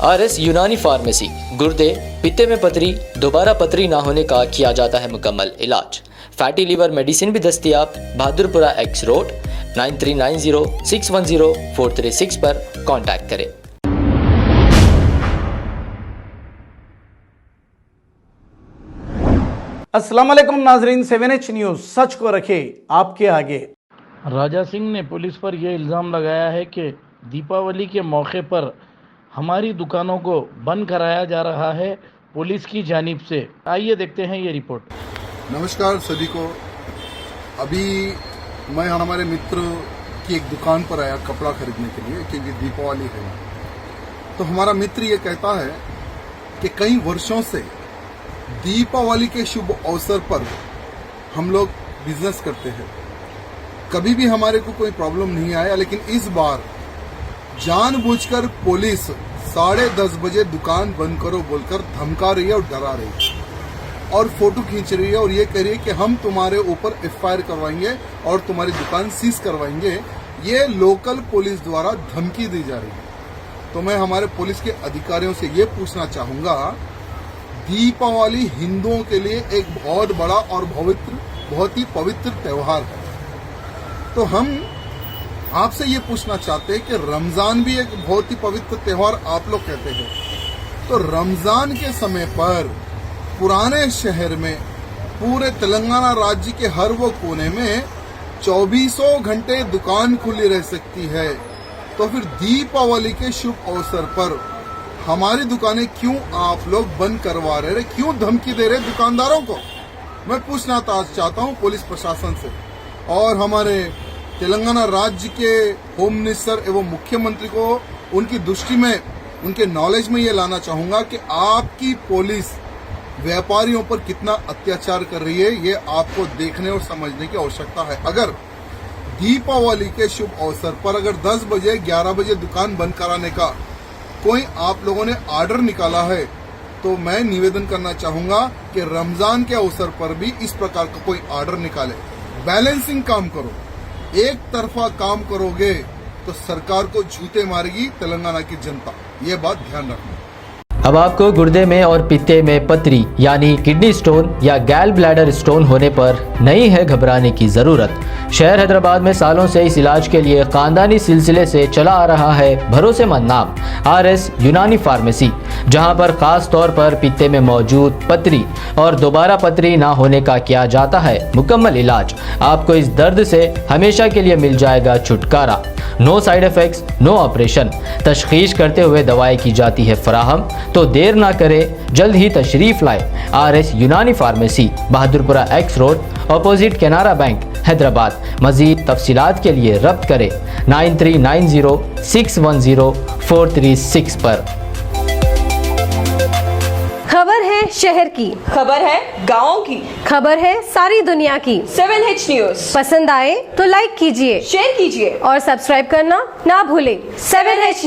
RS Unani pharmacy, गुर्दे, पित्ते में पथरी, दोबारा पथरी ना होने का किया जाता है मुकम्मल इलाज। फैटी लीवर मेडिसिन भी दस्तियाब। बहादुरपुरा X रोड 9390610436 पर कांटेक्ट करें। अस्सलाम वालेकुम नाजरीन, 7H न्यूज़ सच को रखे आपके आगे। राजा सिंह ने पुलिस पर यह इल्ज़ाम लगाया है कि दीपावली के मौके पर हमारी दुकानों को बंद कराया जा रहा है पुलिस की जानिब से। आइए देखते हैं ये रिपोर्ट। नमस्कार सभी को। अभी मैं हमारे मित्र की एक दुकान पर आया कपड़ा खरीदने के लिए, क्योंकि दीपावली है। तो हमारा मित्र ये कहता है कि कई वर्षों से दीपावली के शुभ अवसर पर हम लोग बिजनेस करते हैं, कभी भी हमारे को कोई प्रॉब्लम नहीं आया, लेकिन इस बार जानबूझकर पुलिस 10:30 बजे दुकान बंद करो बोलकर धमका रही है और डरा रही है और फोटो खींच रही है और ये कह रही है कि हम तुम्हारे ऊपर FIR करवाएंगे और तुम्हारी दुकान सीज करवाएंगे। ये लोकल पुलिस द्वारा धमकी दी जा रही है। तो मैं हमारे पुलिस के अधिकारियों से ये पूछना चाहूंगा, दीपावली हिंदुओं के लिए एक बहुत बड़ा और बहुत ही पवित्र त्योहार है। तो हम आपसे ये पूछना चाहते हैं कि रमजान भी एक बहुत ही पवित्र त्योहार आप लोग कहते हैं, तो रमजान के समय पर पुराने शहर में, पूरे तेलंगाना राज्य के हर वो कोने में 24 घंटे दुकान खुली रह सकती है। तो फिर दीपावली के शुभ अवसर पर हमारी दुकानें क्यों आप लोग बंद करवा रहे, क्यों धमकी दे रहे दुकानदारों को? मैं पूछना चाहता हूं पुलिस प्रशासन से और हमारे तेलंगाना राज्य के होम मिनिस्टर एवं मुख्यमंत्री को उनकी दृष्टि में, उनके नॉलेज में ये लाना चाहूंगा कि आपकी पुलिस व्यापारियों पर कितना अत्याचार कर रही है, ये आपको देखने और समझने की आवश्यकता है। अगर दीपावली के शुभ अवसर पर अगर 10 बजे 11 बजे दुकान बंद कराने का कोई आप लोगों ने ऑर्डर निकाला है, तो मैं निवेदन करना चाहूंगा कि रमजान के अवसर पर भी इस प्रकार का कोई ऑर्डर निकाले। बैलेंसिंग काम करो, एक तरफा काम करोगे तो सरकार को जूते मारेगी तेलंगाना की जनता, ये बात ध्यान रखना। अब आपको गुर्दे में और पित्ते में पथरी यानी किडनी स्टोन या गैल ब्लैडर स्टोन होने पर नहीं है घबराने की ज़रूरत। शहर हैदराबाद में सालों से इस इलाज के लिए खानदानी सिलसिले से चला आ रहा है भरोसेमंद नाम RS यूनानी फार्मेसी, जहां पर खास तौर पर पित्ते में मौजूद पथरी और दोबारा पथरी ना होने का किया जाता है मुकम्मल इलाज। आपको इस दर्द से हमेशा के लिए मिल जाएगा छुटकारा। No side effects, no operation. तशखीस करते हुए दवाएं की जाती है फराहम। तो देर ना करें, जल्द ही तशरीफ लाए RS Unani pharmacy, Bahadurpura X road, opposite Canara bank, Hyderabad. मजीद तफसीलात के लिए रब्त करें 9390610436 पर। खबर है शहर की, खबर है गाँव की, खबर है सारी दुनिया की। 7H न्यूज़ पसंद आए तो लाइक कीजिए, शेयर कीजिए और सब्सक्राइब करना ना भूलें। 7H news.